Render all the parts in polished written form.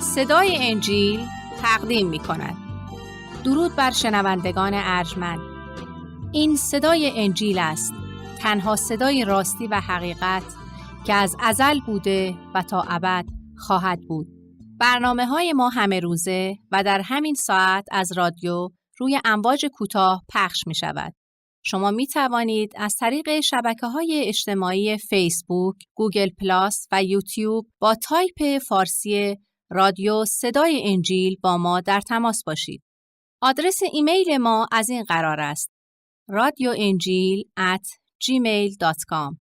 صدای انجیل تقدیم می کند. درود بر شنوندگان ارجمند. این صدای انجیل است، تنها صدای راستی و حقیقت که از ازل بوده و تا ابد خواهد بود. برنامه‌های ما همه روزه و در همین ساعت از رادیو روی امواج کوتاه پخش می شود. شما می توانید از طریق شبکه‌های اجتماعی فیسبوک، گوگل پلاس و یوتیوب با تایپ فارسی رادیو صدای انجیل با ما در تماس باشید. آدرس ایمیل ما از این قرار است: radioenjil@gmail.com.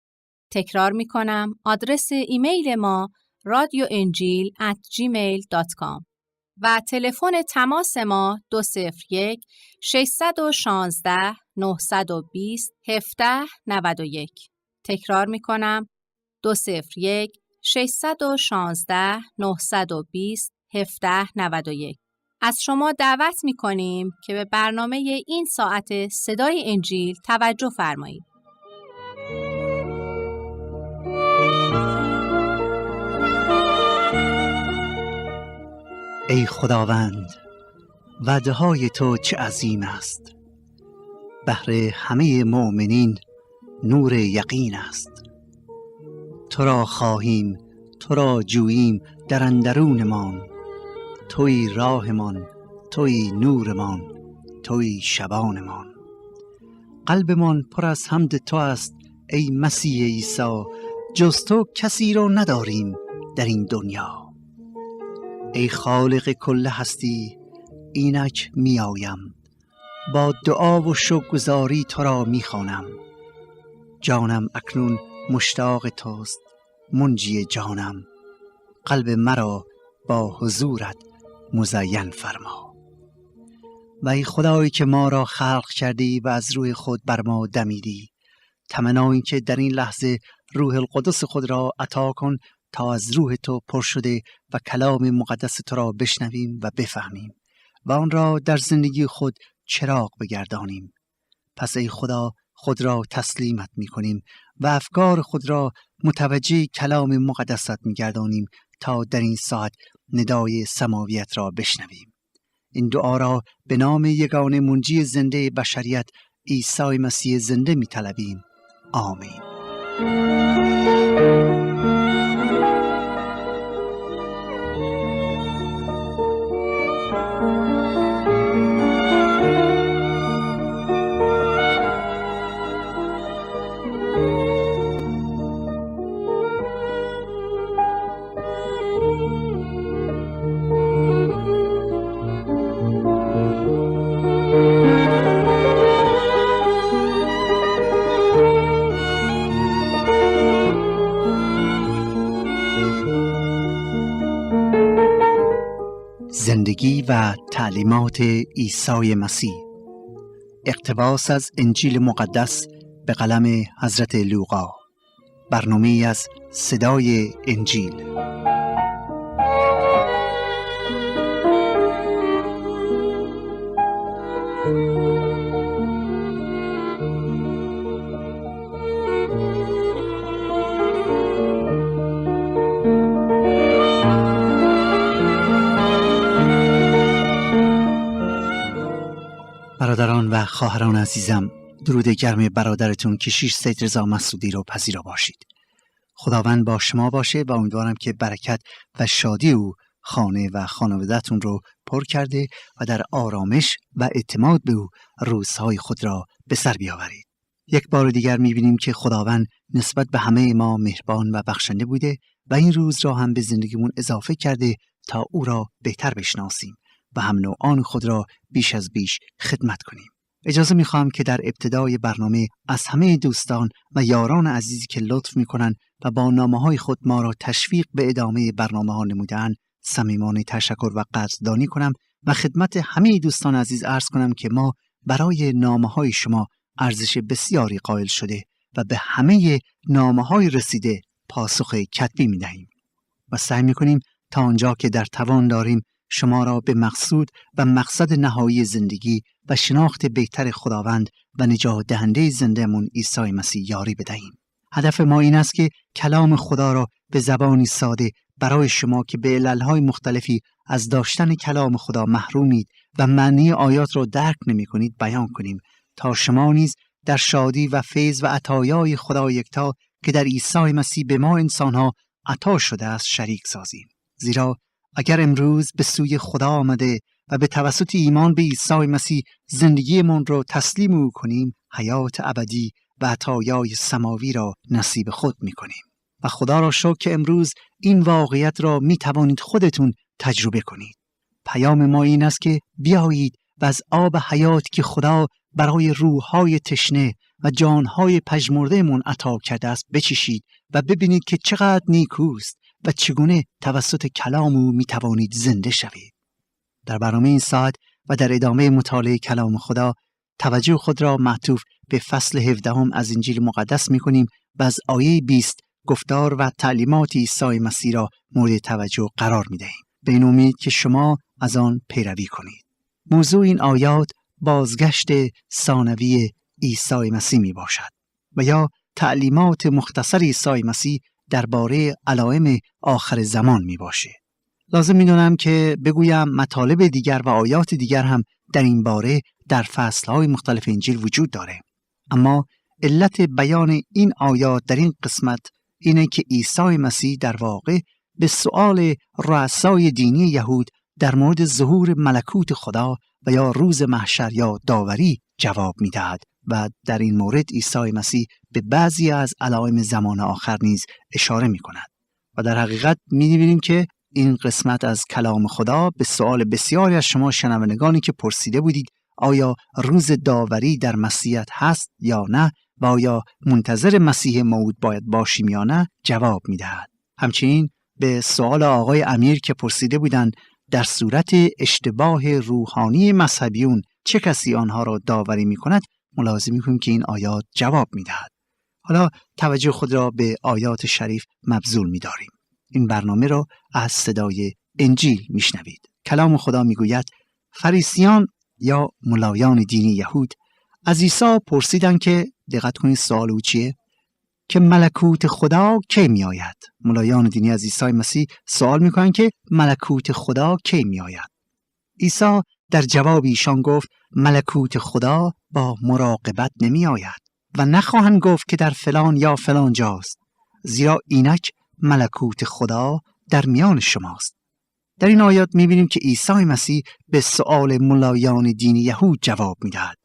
تکرار می کنم، آدرس ایمیل ما radioenjil@gmail.com و تلفن تماس ما 201 616 920 1791. تکرار می کنم، 201 616 920 1791. از شما دعوت می کنیم که به برنامه این ساعت صدای انجیل توجه فرمایید. ای خداوند، وعده‌های تو چه عظیم است. بهر همه مؤمنین نور یقین است. تو را خواهیم، تو را جوییم در اندرونمان. توی راهمان، توی نورمان، توی شبانمان. قلبمان پر از حمد تو است ای مسیح عیسی، جز تو کسی را نداریم در این دنیا. ای خالق کل هستی، اینک می آیم، با دعا و شکرگزاری تو را می خوانم. جانم اکنون مشتاق توست منجی جانم، قلب مرا با حضورت مزین فرما. و ای خدایی که ما را خلق کردی و از روح خود بر ما دمیدی، تمنا این که در این لحظه روح القدس خود را عطا کن تا از روح تو پر شده و کلام مقدس تو را بشنویم و بفهمیم و آن را در زندگی خود چراغ بگردانیم. پس ای خدا، خود را تسلیمت می کنیم و افکار خود را متوجه کلام مقدست می گردانیم تا در این ساعت ندای سماویت را بشنویم. این دعا را به نام یگانه منجی زنده بشریت عیسی مسیح زنده می طلبیم. آمین. زندگی و تعلیمات عیسی مسیح. اقتباس از انجیل مقدس به قلم حضرت لوقا. برنامه از صدای انجیل. برادران و خواهران عزیزم، درود گرم برادرتون کشیش سید رضا مسعودی رو پذیرا باشید. خداوند با شما باشه و امیدوارم که برکت و شادی او خانه و خانواده‌تون رو پر کرده و در آرامش و اعتماد به او روزهای خود را به سر بیاورید. یک بار دیگر می‌بینیم که خداوند نسبت به همه ما مهربان و بخشنده بوده و این روز را هم به زندگیمون اضافه کرده تا او را بهتر بشناسیم و هم نوعان خود را بیش از بیش خدمت کنیم. اجازه میخوام که در ابتدای برنامه از همه دوستان و یاران عزیزی که لطف میکنن و با نامه‌های خود ما را تشویق به ادامه برنامه‌ها نمودن صمیمانه تشکر و قدردانی کنم و خدمت همه دوستان عزیز عرض کنم که ما برای نامه‌های شما ارزش بسیاری قائل شده و به همه نامه‌های رسیده پاسخ کتبی میدهیم و سعی میکنیم تا آنجا که در توان داریم شما را به مقصود و مقصد نهایی زندگی و شناخت بهتر خداوند و نجات دهنده زنده‌مون عیسی مسیح یاری بدهیم. هدف ما این است که کلام خدا را به زبانی ساده برای شما که به عللهای مختلفی از داشتن کلام خدا محرومید و معنی آیات را درک نمی کنید بیان کنیم تا شما نیز در شادی و فیض و عطایای خدا یکتا که در عیسی مسیح به ما انسانها عطا شده است شریک سازیم. زیرا اگر امروز به سوی خدا آمده و به توسط ایمان به عیسی مسیح زندگیمان را تسلیم او کنیم، حیات ابدی و عطایای سماوی را نصیب خود می کنیم. و خدا را شکر که امروز این واقعیت را می توانید خودتون تجربه کنید. پیام ما این است که بیایید و از آب حیات که خدا برای روح‌های تشنه و جان‌های پژمرده‌مون عطا کرده است بچشید و ببینید که چقدر نیکوست و چگونه توسط کلام او می توانید زنده شوید. در برنامه این ساعت و در ادامه مطالعه کلام خدا توجه خود را معطوف به فصل 17 از انجیل مقدس می کنیم و از آیه 20 گفتار و تعلیمات عیسی مسیح را مورد توجه قرار می دهیم. به این امید که شما از آن پیروی کنید. موضوع این آیات بازگشت ثانوی عیسی مسیح می باشد و یا تعلیمات مختصر عیسی مسیح درباره علائم آخر زمان می باشه. لازم می دونم که بگویم مطالب دیگر و آیات دیگر هم در این باره در فصلهای مختلف انجیل وجود داره. اما علت بیان این آیات در این قسمت اینه که عیسی مسیح در واقع به سؤال رؤسای دینی یهود در مورد ظهور ملکوت خدا و یا روز محشر یا داوری جواب می‌دهد و در این مورد عیسی مسیح به بعضی از علائم زمان آخر نیز اشاره می‌کند. و در حقیقت می‌بینیم که این قسمت از کلام خدا به سؤال بسیاری از شما شنوندگانی که پرسیده بودید آیا روز داوری در مسیحیت هست یا نه و آیا منتظر مسیح موعود باید باشیم یا نه جواب می‌دهد. همچنین به سؤال آقای امیر که پرسیده بودند در صورت اشتباه روحانی مذهبیون چه کسی آنها را داوری می‌کند ملاحظه می‌کنیم که این آیات جواب می‌دهد. حالا توجه خود را به آیات شریف مبذول می‌داریم. این برنامه را از صدای انجیل میشنوید. کلام خدا میگوید فریسیان یا ملایان دینی یهود از عیسی پرسیدند که دقت کنید سوال او چیه؟ که ملکوت خدا کی می آید؟ ملایان دینی از عیسی مسیح سوال میکنند که ملکوت خدا کی می آید؟ عیسی در جواب ایشان گفت ملکوت خدا با مراقبت نمی آید و نخواهند گفت که در فلان یا فلان جاست، زیرا اینک ملکوت خدا در میان شماست. در این آیات می‌بینیم که عیسی مسیح به سؤال ملایان دینی یهود جواب می‌دهد.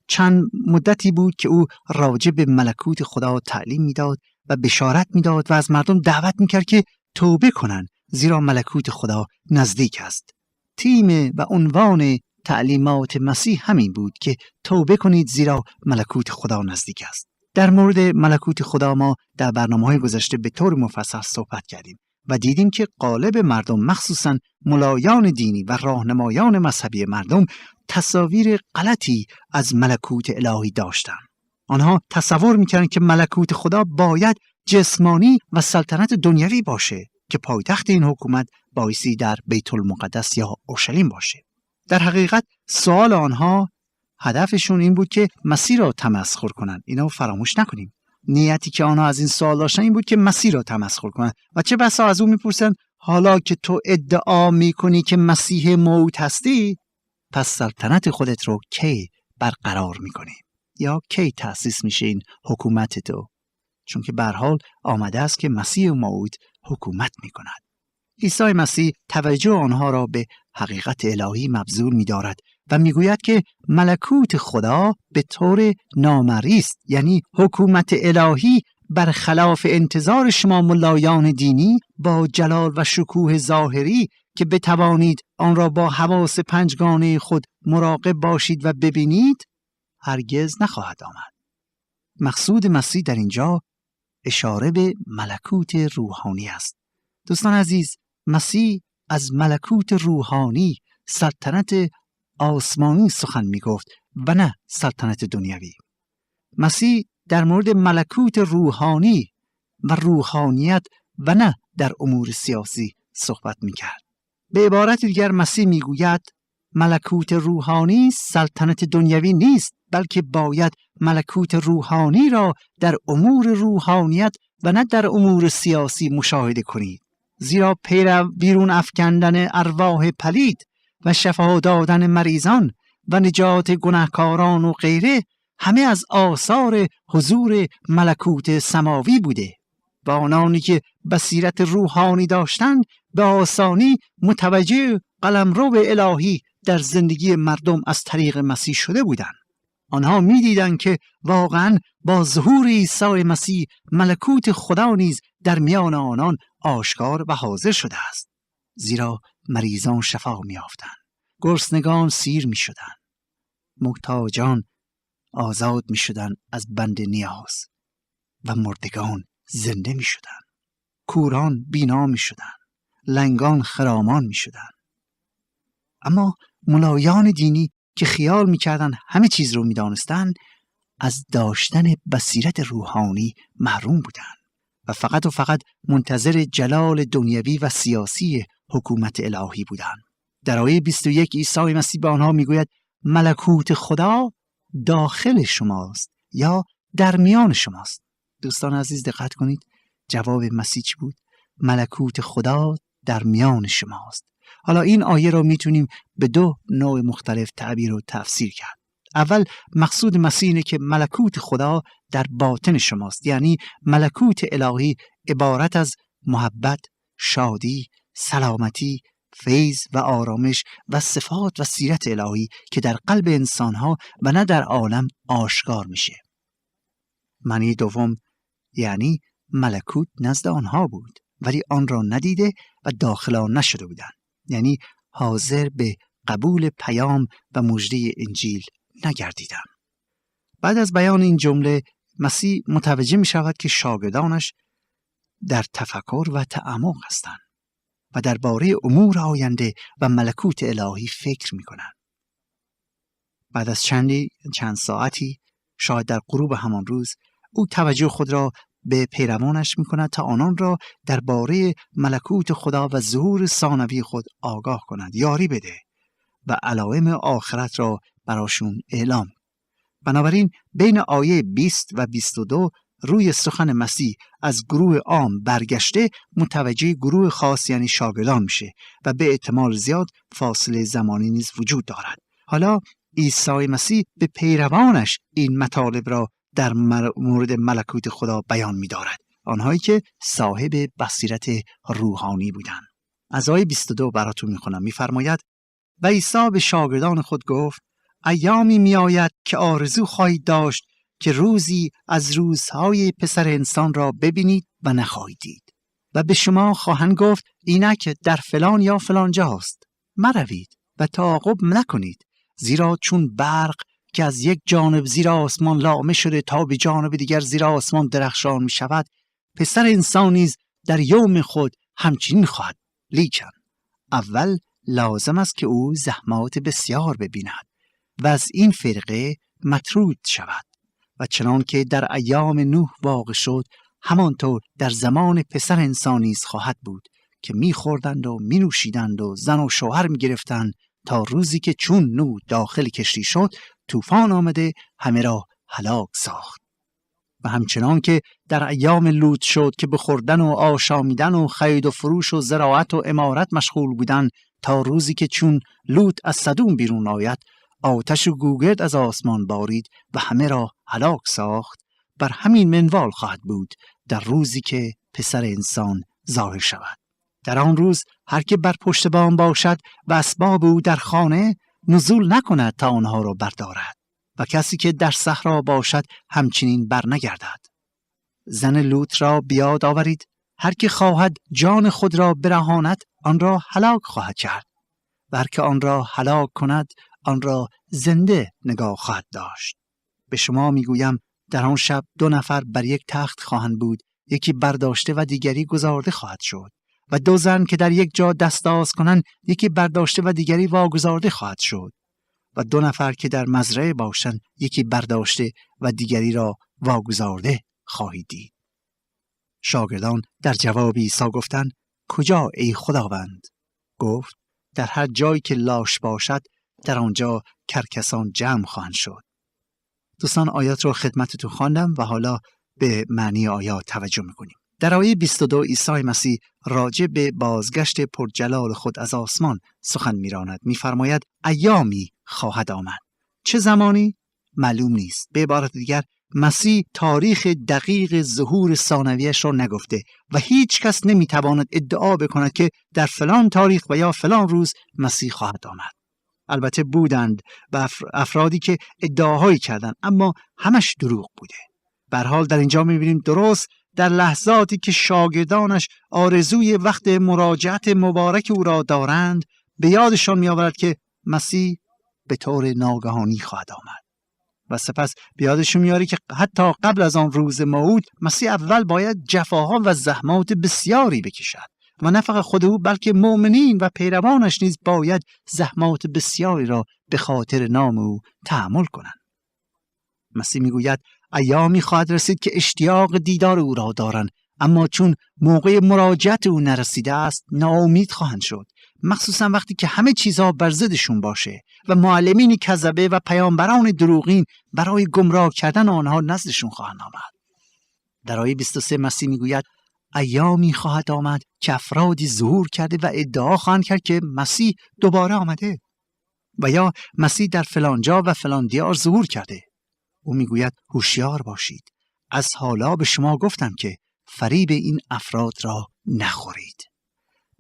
چند مدتی بود که او راجع به ملکوت خدا تعلیم می‌داد و بشارت می‌داد و از مردم دعوت می‌کرد که توبه کنند، زیرا ملکوت خدا نزدیک است. تیم و عنوان تعلیمات مسیح همین بود که توبه کنید زیرا ملکوت خدا نزدیک است. در مورد ملکوت خدا ما در برنامه‌های گذشته به طور مفصل صحبت کردیم و دیدیم که غالب مردم مخصوصاً ملایان دینی و راهنمایان مذهبی مردم تصاویر غلطی از ملکوت الهی داشتند. آنها تصور می‌کردند که ملکوت خدا باید جسمانی و سلطنت دنیوی باشه که پایتخت این حکومت بایستی در بیت المقدس یا اورشلیم باشه. در حقیقت سوال آنها هدفشون این بود که مسیح را تمسخر کنند. اینو فراموش نکنیم. نیتی که آنها از این سوال داشتن این بود که مسیح را تمسخر کنند و چه بسا از او میپرسن حالا که تو ادعا میکنی که مسیح موعود هستی، پس سلطنت خودت رو کی برقرار میکنی یا کی تأسیس میشه این حکومت تو؟ چون که به هر حال آمده است که مسیح موعود حکومت میکند. عیسی مسیح توجه آنها را به حقیقت الهی مبذول می‌دارد و میگوید که ملکوت خدا به طور نامری است، یعنی حکومت الهی برخلاف انتظار شما ملایان دینی با جلال و شکوه ظاهری که بتوانید آن را با حواس پنجگانه خود مراقب باشید و ببینید هرگز نخواهد آمد. مقصود مسیح در اینجا اشاره به ملکوت روحانی است. دوستان عزیز، مسیح از ملکوت روحانی، سلطنت آسمانی سخن می گفت و نه سلطنت دنیوی. مسیح در مورد ملکوت روحانی و روحانیت و نه در امور سیاسی صحبت می کرد. به عبارت دیگر مسیح می گوید ملکوت روحانی سلطنت دنیوی نیست، بلکه باید ملکوت روحانی را در امور روحانیت و نه در امور سیاسی مشاهده کنید. زیرا بیرون افکندن ارواح پلید و شفا دادن مریضان و نجات گناهکاران و غیره همه از آثار حضور ملکوت سماوی بوده و آنانی که بصیرت روحانی داشتند به آسانی متوجه قلمرو الهی در زندگی مردم از طریق مسیح شده بودند. آنها می‌دیدند که واقعاً با ظهور عیسی مسیح ملکوت خدا نیز در میان آنان آشکار و حاضر شده است، زیرا مریضان شفا می‌یافتند، گرسنگان سیر می‌شدند، محتاجان آزاد می‌شدند از بند نیاز و مردگان زنده می‌شدند، کوران بینا می‌شدند، لنگان خرامان می‌شدند. اما ملایان دینی که خیال می‌کردند همه چیز رو می‌دانستند از داشتن بصیرت روحانی محروم بودند و فقط منتظر جلال دنیوی و سیاسی حکومت الهی بودند. در آیه 21 عیسی مسیح به آنها میگوید ملکوت خدا داخل شماست یا در میان شماست. دوستان عزیز دقت کنید، جواب مسیح چی بود؟ ملکوت خدا در میان شماست. حالا این آیه رو میتونیم به دو نوع مختلف تعبیر و تفسیر کرد. اول مقصود مسیح اینه که ملکوت خدا در باطن شماست، یعنی ملکوت الهی عبارت از محبت، شادی، سلامتی، فیض و آرامش و صفات و سیرت الهی که در قلب انسانها و نه در عالم آشکار میشه. معنی دوم یعنی ملکوت نزد آنها بود ولی آن را ندیده و داخل آن نشده بودند، یعنی حاضر به قبول پیام و مژده انجیل نگردیدند. بعد از بیان این جمله مسیح متوجه می شود که شاگردانش در تفکر و تعمق هستند و درباره امور آینده و ملکوت الهی فکر می کنند. بعد از چند ساعتی، شاید در غروب همان روز، او توجه خود را به پیروانش می کند تا آنان را درباره ملکوت خدا و ظهور ثانوی خود آگاه کند، یاری بده و علائم آخرت را براشون اعلام. بنابراین بین آیه 20 و 22 روی سخن مسیح از گروه عام برگشته متوجه گروه خاص یعنی شاگردان میشه و به احتمال زیاد فاصله زمانی نیز وجود دارد. حالا عیسی مسیح به پیروانش این مطالب را در مورد ملکوت خدا بیان می‌دارد، آنهایی که صاحب بصیرت روحانی بودند. از آیه 22 براتون می‌خونم. می‌فرماید و عیسی به شاگردان خود گفت ایامی می‌آید که آرزو خواهید داشت که روزی از روزهای پسر انسان را ببینید و نخواهید دید و به شما خواهند گفت اینک در فلان یا فلان جاست، مروید و تعاقب نکنید، زیرا چون برق که از یک جانب زیر آسمان لامه شده تا به جانب دیگر زیر آسمان درخشان می شود، پسر انسان نیز در یوم خود همچنین خواهد. لیکن اول لازم است که او زحمات بسیار ببیند و از این فرقه مطرود شود و چنان که در ایام نوح واقع شد همانطور در زمان پسر انسان نیز خواهد بود که می‌خوردند و می‌نوشیدند و زن و شوهر می‌گرفتند تا روزی که چون نوح داخل کشتی شد طوفان آمده همه را هلاک ساخت. و همچنان که در ایام لوط شد که به خوردن و آشامیدن و خرید و فروش و زراعت و عمارت مشغول بودند تا روزی که چون لوط از سدوم بیرون آید آتش و گوگرد از آسمان بارید و همه را هلاک ساخت، بر همین منوال خواهد بود در روزی که پسر انسان ظاهر شود. در آن روز هر که بر پشت بام باشد و اسباب او در خانه نزول نکند تا آنها را بردارد و کسی که در صحرا باشد همچنین بر نگردد. زن لوط را بیاد آورید، هر که خواهد جان خود را برهاند آن را هلاک خواهد کرد و هر که آن را هلاک کند آن را زنده نگاه خواهد داشت. به شما میگویم در آن شب 2 نفر بر یک تخت خواهند بود، یکی برداشته و دیگری گذارده خواهد شد و 2 زن که در یک جا دست دراز کنند، یکی برداشته و دیگری واگذارده خواهد شد و 2 نفر که در مزرعه باشند، یکی برداشته و دیگری را واگذارده خواهید دید. شاگردان در جواب عیسی گفتند کجا ای خداوند؟ گفت در هر جایی که لاش باشد در آنجا کرکسان جمع خواهند شد. دوستان آیات رو خدمتتون خواندم و حالا به معنی آیات توجه میکنیم. در آیه 22 عیسی مسیح راجع به بازگشت پرجلال خود از آسمان سخن می‌راند. می‌فرماید ایامی خواهد آمد. چه زمانی؟ معلوم نیست. به عبارت دیگر مسیح تاریخ دقیق ظهور ثانویه‌اش را نگفته و هیچ کس نمی‌تواند ادعا بکند که در فلان تاریخ و یا فلان روز مسیح خواهد آمد. البته بودند و افرادی که ادعاهایی کردند، اما همش دروغ بوده. به هر حال در اینجا می‌بینیم درست در لحظاتی که شاگردانش آرزوی وقت مراجعت مبارک او را دارند، به یادشان می‌آورد که مسیح به طور ناگهانی خواهد آمد و سپس به یادشون میاره که حتی قبل از آن روز موعود مسیح اول باید جفاها و زحمات بسیاری بکشد و نه فقط خود او بلکه مؤمنین و پیروانش نیز باید زحمات بسیاری را به خاطر نام او تحمل کنند. مسیح میگوید ایامی خواهد رسید که اشتیاق دیدار او را دارند، اما چون موقع مراجعت او نرسیده است ناامید خواهند شد، مخصوصا وقتی که همه چیزها بر ضدشون باشه و معلمین کذبه و پیامبران دروغین برای گمراه کردن آنها نزدشون خواهند آمد. در آیه 23 مسیح میگوید ایامی خواهد آمد که افرادی ظهور کرده و ادعا خواهند کرد که مسیح دوباره آمده و یا مسیح در فلان جا و فلان دیار ظهور کرده. او میگوید هوشیار باشید، از حالا به شما گفتم که فریب این افراد را نخورید.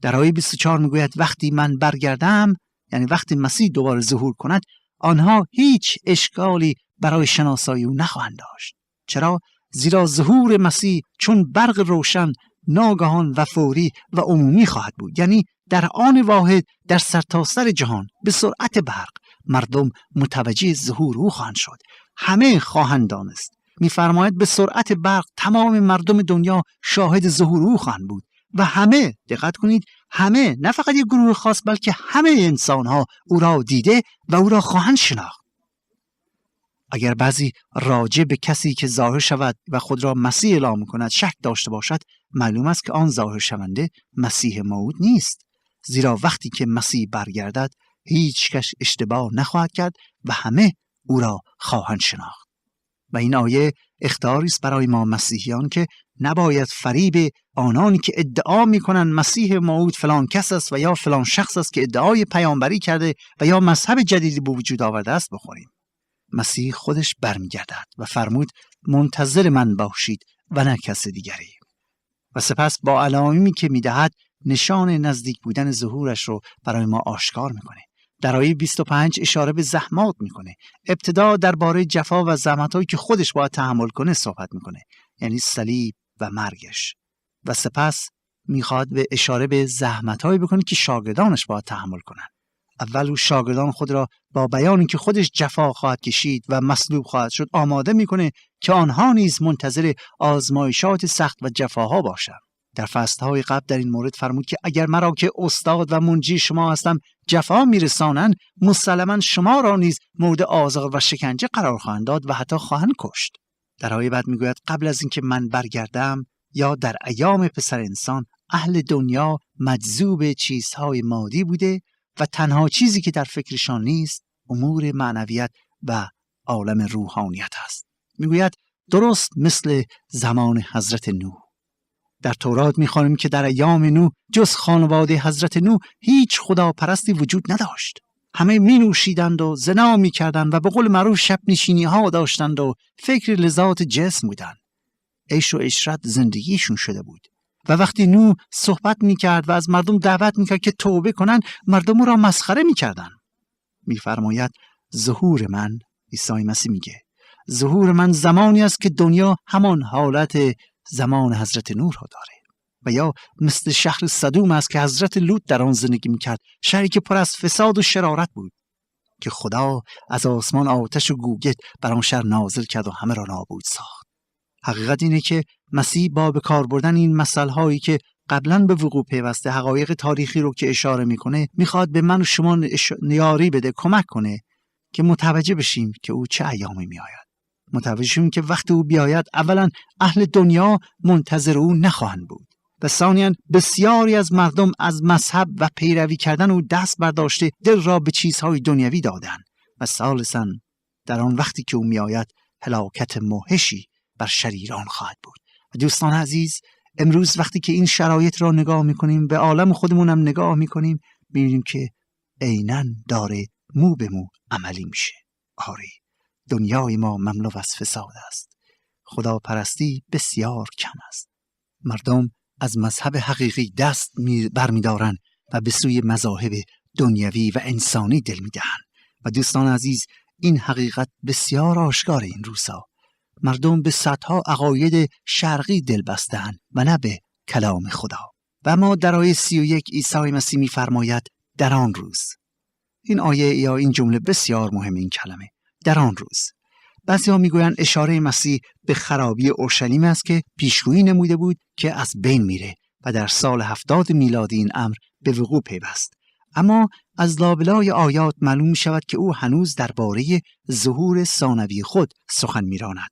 در آیه 24 میگوید وقتی من برگردم، یعنی وقتی مسیح دوباره ظهور کند، آنها هیچ اشکالی برای شناسایی او نخواهند داشت. چرا؟ زیرا ظهور مسیح چون برق روشن ناگهان و فوری و عمومی خواهد بود، یعنی در آن واحد در سرتاسر جهان به سرعت برق مردم متوجه ظهور او خواهند شد. همه خواهند دانست. می‌فرماید به سرعت برق تمام مردم دنیا شاهد ظهور او خواهند بود و همه، دقت کنید، همه، نه فقط یک گروه خاص بلکه همه انسان‌ها او را دیده و او را خواهند شناخت. اگر بعضی راجع به کسی که ظاهر شود و خود را مسیح اعلام کند شک داشته باشد، معلوم است که آن ظاهر شونده مسیح موعود نیست، زیرا وقتی که مسیح برگردد هیچ کس اشتباه نخواهد کرد و همه او را خواهند شناخت. و این آیه اخطاری است برای ما مسیحیان که نباید فریب آنانی که ادعا می‌کنند مسیح موعود فلان کس است و یا فلان شخص است که ادعای پیامبری کرده و یا مذهب جدیدی به وجود آورده است بخوریم. مسیح خودش برمیگردد و فرمود منتظر من باشید و نه کس دیگری. و سپس با علائمی که میدهد نشان نزدیک بودن ظهورش رو برای ما آشکار میکنه. در آیه 25 اشاره به زحمات میکنه. ابتدا درباره جفا و زحمتایی که خودش باید تحمل کنه صحبت میکنه، یعنی صلیب و مرگش. و سپس میخواد به اشاره به زحمتایی بکنه که شاگردانش باید تحمل کنن. اول او شاگردان خود را با بیانی که خودش جفا خواهد کشید و مصلوب خواهد شد آماده میکنه که آنها نیز منتظر آزمایشات سخت و جفاها باشند. در فصلهای قبل در این مورد فرمود که اگر مرا که استاد و منجی شما هستم جفا میرسانند، مسلما شما را نیز مورد آزار و شکنجه قرار خواهند داد و حتی خواهند کشت. در آیه بعد میگوید قبل از اینکه من برگردم یا در ایام پسر انسان اهل دنیا مجذوب چیزهای مادی بوده و تنها چیزی که در فکرشان نیست امور معنویت و عالم روحانیت است. میگوید درست مثل زمان حضرت نوح. در تورات میخوانیم که در ایام نوح جز خانواده حضرت نوح هیچ خداپرستی وجود نداشت. همه می نوشیدند و زنا می کردند و به قول معروف شب نشینی ها داشتند و فکر لذات جسم بودند. عیش و عشرت زندگیشون شده بود. و وقتی نوح صحبت می کرد و از مردم دعوت می کرد که توبه کنند، مردم را مسخره می کردند. می فرماید ظهور من، عیسی مسیح میگه، ظهور من زمانی است که دنیا همان حالت زمان حضرت نوح را داره و یا مثل شهر سدوم است که حضرت لوط در آن زندگی میکرد، شهری که پر از فساد و شرارت بود که خدا از آسمان آتش و گوگرد بر آن شهر نازل کرد و همه را نابود ساخت. حقیقت اینه که مسیح با به کار بردن این مثالهایی که قبلا به وقوع پیوسته حقایق تاریخی رو که اشاره میکنه میخواد به من و شما یاری بده، کمک کنه که متوجه بشیم که او چه ایامی میآید. متوجه شیم که وقتی او بیاید اولا اهل دنیا منتظر او نخواهند بود و ثانیاً بسیاری از مردم از مذهب و پیروی کردن او دست برداشته دل را به چیزهای دنیوی دادند و ثالثاً در آن وقتی که او میآید هلاکت موحشی بر شریران خواهد بود. و دوستان عزیز، امروز وقتی که این شرایط را نگاه میکنیم، به عالم خودمون هم نگاه میکنیم، میبینیم که عیناً داره مو به مو عملی میشه. آره، دنیای ما مملو از فساد است. خداپرستی بسیار کم است. مردم از مذهب حقیقی دست برمی‌دارند و به سوی مذاهب دنیوی و انسانی دل می‌دهند. و دوستان عزیز، این حقیقت بسیار آشکار این روزها. مردم به صدها عقاید شرقی دل بسته‌اند و نه به کلام خدا. و ما در آیه 31 عیسی مسیح می‌فرماید در آن روز. این آیه یا این جمله بسیار مهم، این کلمه در آن روز. بعضی‌ها میگویند اشاره مسیح به خرابی اورشلیم است که پیشگویی نموده بود که از بین میره و در سال 70 میلادی این امر به وقوع پیوست. اما از لابلای آیات معلوم می شود که او هنوز درباره ظهور ثانوی خود سخن میراند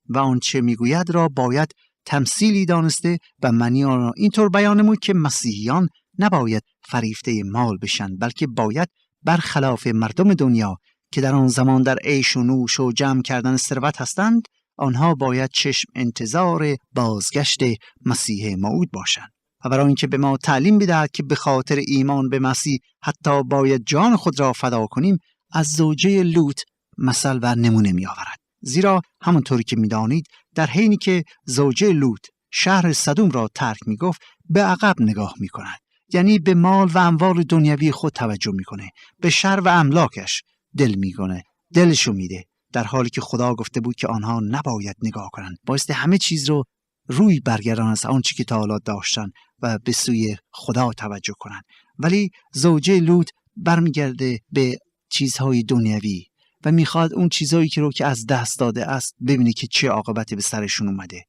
و آنچه میگوید را باید تمثیلی دانسته و معنی آن را اینطور بیان نمود که مسیحیان نباید فریفته مال بشن، بلکه باید برخلاف مردم دنیا که در آن زمان در عیش و نوش و جمع کردن ثروت هستند، آنها باید چشم انتظار بازگشت مسیح موعود باشند. و برای اینکه به ما تعلیم بدهد که به خاطر ایمان به مسیح حتی باید جان خود را فدا کنیم، از زوجه لوط مثل و نمونه می آورد. زیرا همونطوری که می دانید در حینی که زوجه لوط شهر سدوم را ترک می گفت، به عقب نگاه می کند. یعنی به مال و اموال دنیوی خود توجه می کنه، به شر و املاکش دل میکنه، دلشو میده، در حالی که خدا گفته بود که آنها نباید نگاه کنند، بایستی همه چیز رو روی برگردان از آنچه که تا حالا داشتن و به سوی خدا توجه کنند. ولی زوجه لوط برمیگرده به چیزهای دنیوی و میخواد اون چیزهایی که از دست داده است ببینه که چه عاقبتی به سرشون اومده،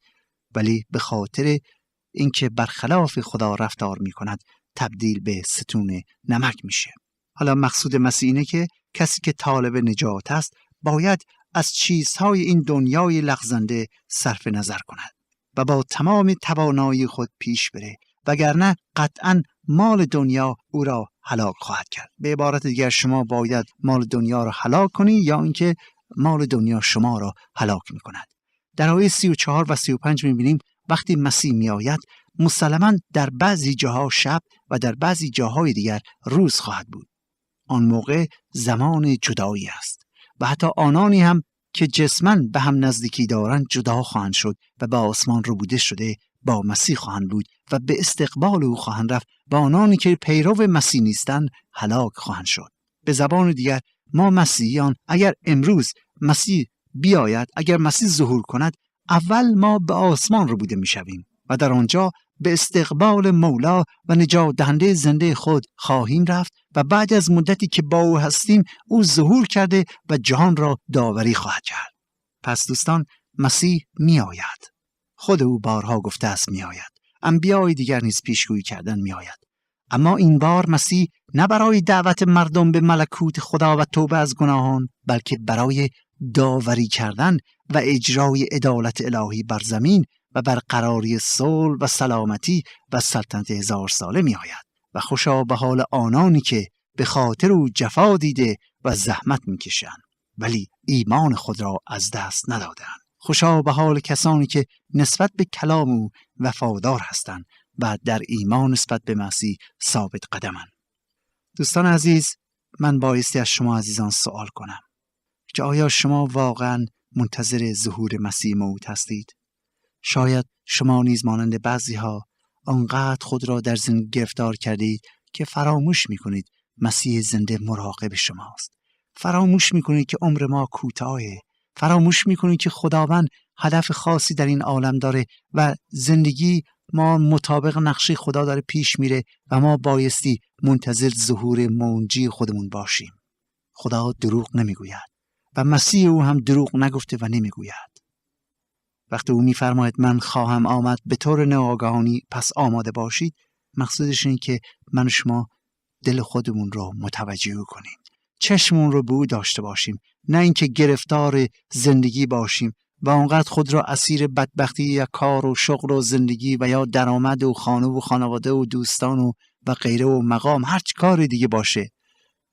ولی به خاطر اینکه برخلاف خدا رفتار میکند تبدیل به ستون نمک میشه. حالا مقصود مسیح اینه که کسی که طالب نجات است باید از چیزهای این دنیای لغزنده صرف نظر کند و با تمام توانایی خود پیش بره، وگرنه قطعاً مال دنیا او را هلاک خواهد کرد. به عبارت دیگر شما باید مال دنیا را هلاک کنی یا اینکه مال دنیا شما را هلاک میکند. در آیه 34 و 35 میبینیم وقتی مسیح میآید مسلماً در بعضی جاها شب و در بعضی جاهای دیگر روز خواهد بود. آن موقع زمان جدایی است و حتی آنانی هم که جسماً به هم نزدیکی دارند جدا خواهند شد و به آسمان ربوده شده با مسیح خواهند بود و به استقبال او خواهند رفت و آنانی که پیرو مسیح نیستند هلاک خواهند شد. به زبان دیگر ما مسیحیان اگر امروز مسیح بیاید، اگر مسیح ظهور کند، اول ما به آسمان ربوده میشویم و در آنجا به استقبال مولا و نجات دهنده زنده خود خواهیم رفت و بعد از مدتی که با او هستیم او ظهور کرده و جهان را داوری خواهد کرد. پس دوستان، مسیح می آید. خود او بارها گفته است می آید. انبیای دیگر نیز پیشگویی کردن می آید. اما این بار مسیح نه برای دعوت مردم به ملکوت خدا و توبه از گناهان، بلکه برای داوری کردن و اجرای عدالت الهی بر زمین و برقراری صلح و سلامتی و سلطنت 1000 ساله می آید. و خوشا به حال آنانی که به خاطر او جفا دیده و زحمت می کشند ولی ایمان خود را از دست ندادند. خوشا به حال کسانی که نسبت به کلام او وفادار هستند و در ایمان نسبت به مسیح ثابت قدمند. دوستان عزیز، من بایستی از شما عزیزان سوال کنم که آیا شما واقعا منتظر ظهور مسیح موعود هستید؟ شاید شما نیز مانند بعضی‌ها آنقدر خود را در زندگی گرفتار کردید که فراموش می‌کنید مسیح زنده مراقب شماست. فراموش می‌کنید که عمر ما کوتاهه. فراموش می‌کنید که خداوند هدف خاصی در این عالم داره و زندگی ما مطابق نقشه خدا داره پیش میره و ما بایستی منتظر ظهور منجی خودمون باشیم. خدا دروغ نمیگوید و مسیح او هم دروغ نگفته و نمیگوید. وقتی او میفرماید من خواهم آمد به طور ناگهانی پس آماده باشید، مقصودش اینه که من و شما دل خودمون رو متوجه کنیم، چشمون رو به او داشته باشیم، نه اینکه گرفتار زندگی باشیم و آنقدر خود را اسیر بدبختی یا کار و شغل و زندگی و یا درآمد و خانه و خانواده و دوستان و غیره و مقام هر چی کار دیگه باشه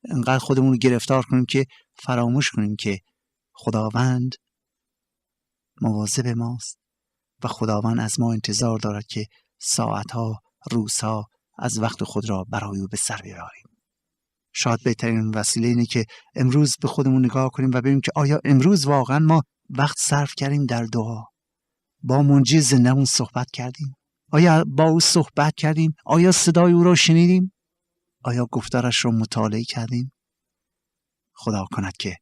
انقدر خودمون رو گرفتار کنیم که فراموش کنیم که خداوند مواظب ماست و خداوند از ما انتظار دارد که ساعتها، روزها از وقت خود را برای او به سر ببریم. شاید بهترین وسیله اینه که امروز به خودمون نگاه کنیم و ببینیم که آیا امروز واقعا ما وقت صرف کردیم در دعا، با منجی زنده‌مون صحبت کردیم، آیا با او صحبت کردیم، آیا صدای او را شنیدیم، آیا گفتارش را مطالعه کردیم. خدا کند که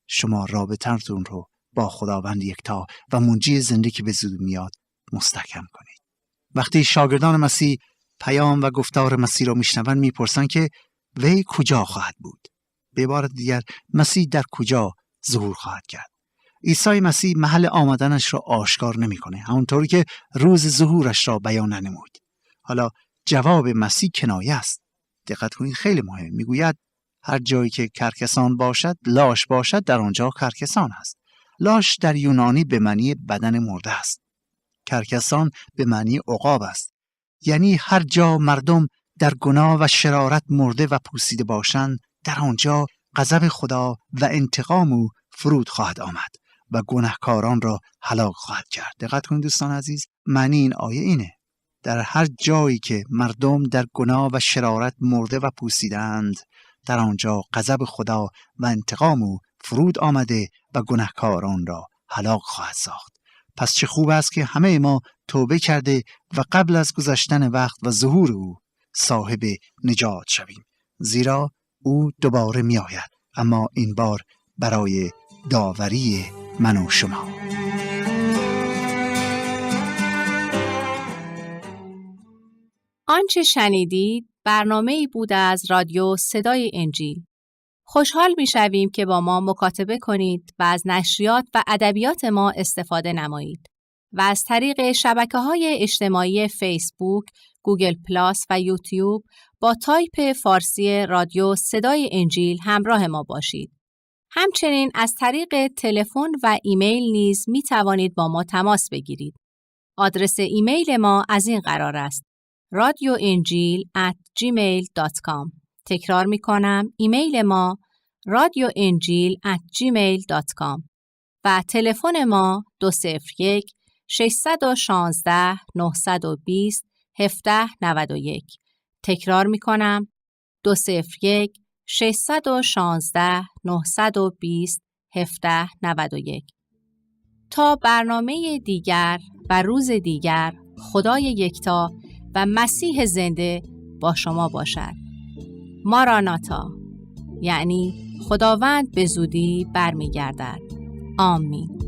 شما رابطه‌تون رو با خداوند یکتا و منجی زنده که به زود میاد مستحکم کنید. وقتی شاگردان مسیح پیام و گفتار مسیح را میشنوند میپرسند که وی کجا خواهد بود؟ به عبارت دیگر مسیح در کجا ظهور خواهد کرد؟ عیسی مسیح محل آمدنش را آشکار نمیکنه، همونطوری که روز ظهورش را بیان ننمود. حالا جواب مسیح کنایه است. دقت کنید، خیلی مهم. میگوید هر جایی که کرکسان باشد، لاش باشد، در آنجا کرکسان است. لاش در یونانی به معنی بدن مرده است. کرکسان به معنی عقاب است. یعنی هر جا مردم در گناه و شرارت مرده و پوسیده باشند، در آنجا غضب خدا و انتقام او فرود خواهد آمد و گناهکاران را هلاک خواهد کرد. دقت کنید دوستان عزیز، معنی این آیه اینه: در هر جایی که مردم در گناه و شرارت مرده و پوسیدند، در آنجا غضب خدا و انتقام او فرود آمده و گناهکاران را هلاک خواهد ساخت. پس چه خوب است که همه ما توبه کرده و قبل از گذشتن وقت و ظهور او صاحب نجات شویم، زیرا او دوباره می آید، اما این بار برای داوری من و شما. آنچه شنیدید برنامه‌ای بود از رادیو صدای انجیل. خوشحال می‌شویم که با ما مکاتبه کنید و از نشریات و ادبیات ما استفاده نمایید و از طریق شبکه‌های اجتماعی فیسبوک، گوگل پلاس و یوتیوب با تایپ فارسی رادیو صدای انجیل همراه ما باشید. همچنین از طریق تلفن و ایمیل نیز می توانید با ما تماس بگیرید. آدرس ایمیل ما از این قرار است: radioenjil@gmail.com. تکرار می کنم، ایمیل ما radioenjil@gmail.com و تلفن ما 201-616-920-1791. تکرار می کنم، 201-616-920-1791. تا برنامه دیگر و روز دیگر، خدای یکتا و مسیح زنده با شما باشد. ماراناتا، یعنی خداوند به زودی برمیگردد. آمین.